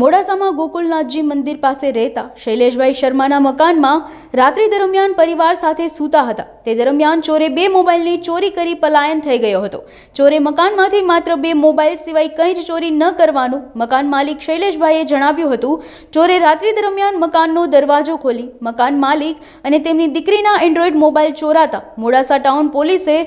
મોડાસામાં ગોકુલનાથજી મંદિર પાસે રહેતા શૈલેષભાઈ શર્માના મકાનમાં રાત્રિ દરમિયાન પરિવાર સાથે સૂતા હતા. તે દરમિયાન ચોરે 2 મોબાઈલની ચોરી કરી પલાયન થઈ ગયો હતો. ચોરે મકાનમાંથી માત્ર 2 મોબાઈલ સિવાય કંઈ જ ચોરી ન કરવાનું મકાન માલિક શૈલેષભાઈએ જણાવ્યું હતું. ચોરે રાત્રિ દરમિયાન મકાનનો દરવાજો ખોલી મકાન માલિક અને તેમની દીકરીના એન્ડ્રોઈડ મોબાઈલ ચોરાતા મોડાસા ટાઉન પોલીસે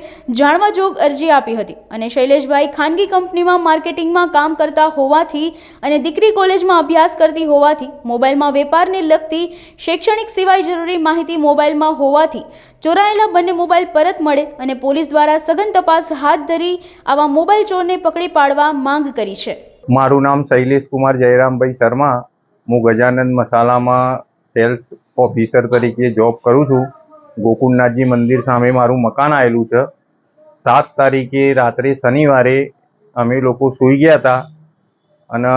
જાણવાજોગ અરજી આપી હતી અને શૈલેષભાઈ ખાનગી કંપનીમાં માર્કેટિંગમાં કામ કરતા હોવાથી અને દીકરી કોલેજમાં અભ્યાસ કરતી હોવાથી મોબાઈલમાં વેપારને લગતી શૈક્ષણિક સિવાય જરૂરી માહિતી મોબાઈલમાં હોવાથી ચોરાયેલા બંને મોબાઈલ પરત મળે અને પોલીસ દ્વારા સઘન તપાસ હાથ ધરી આવા મોબાઈલ ચોરને પકડી પાડવા માંગ કરી છે. મારું નામ શૈલેષ કુમાર જયરામભાઈ શર્મા. હું ગજાનંદ મસાલામાં સેલ્સ ઓફિસર તરીકે જોબ કરું છું. ગોકુલનાથજી મંદિર સામે મારું મકાન આવેલું છે. 7 તારીખે રાત્રે શનિવારે અમે લોકો સૂઈ ગયા હતા અને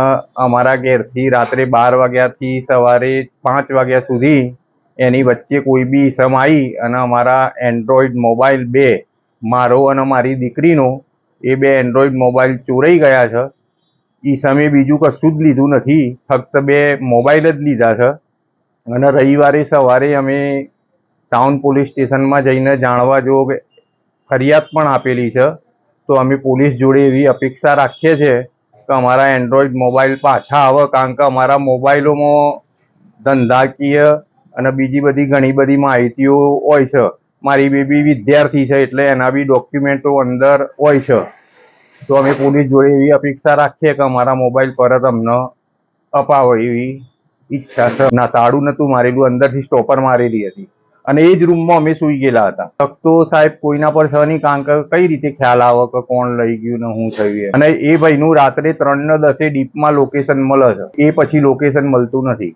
અમારા ઘેરથી રાત્રે 12 વાગ્યાથી સવારે 5 વાગ્યા સુધી એની વચ્ચે કોઈ બી ઇસમ આવી અને અમારા એન્ડ્રોઈડ મોબાઈલ 2 મારો અને મારી દીકરીનો એ 2 એન્ડ્રોઈડ મોબાઈલ ચોરાઈ ગયા છે. ઈસમે બીજું કશું જ લીધું નથી, ફક્ત 2 મોબાઈલ જ લીધા છે. અને રવિવારે સવારે અમે ટાઉન પોલીસ સ્ટેશનમાં જઈને જાણવા જોગ ફરિયાદ પણ આપેલી છે. તો અમે પોલીસ જોડે એવી અપેક્ષા રાખીએ છીએ કે અમારા એન્ડ્રોઈડ મોબાઈલ પાછા આવે, કારણ કે અમારા મોબાઈલોમાં ધંધાકીય અને બીજી બધી ઘણી બધી માહિતીઓ હોય છે. મારી બેબી વિદ્યાર્થી છે એટલે એના બી ડોક્યુમેન્ટો અંદર હોય છે. તો અમે પોલીસ જોડે એવી અપેક્ષા રાખીએ કે અમારા મોબાઈલ પરત અમને અપાવે એવી ઈચ્છા છે. ના, તાળું નહોતું મારેલું, અંદરથી સ્ટોપર મારેલી હતી અને એ જ રૂમમાં અમે સૂઈ ગયેલા હતા. તો સાહેબ કોઈના પર છે નહીં, કારણ કે કઈ રીતે ખ્યાલ આવે કે કોણ લઈ ગયું ને શું થયું. અને એ ભાઈનું રાત્રે 3:10 ડીપમાં લોકેશન મળે છે, એ પછી લોકેશન મળતું નથી.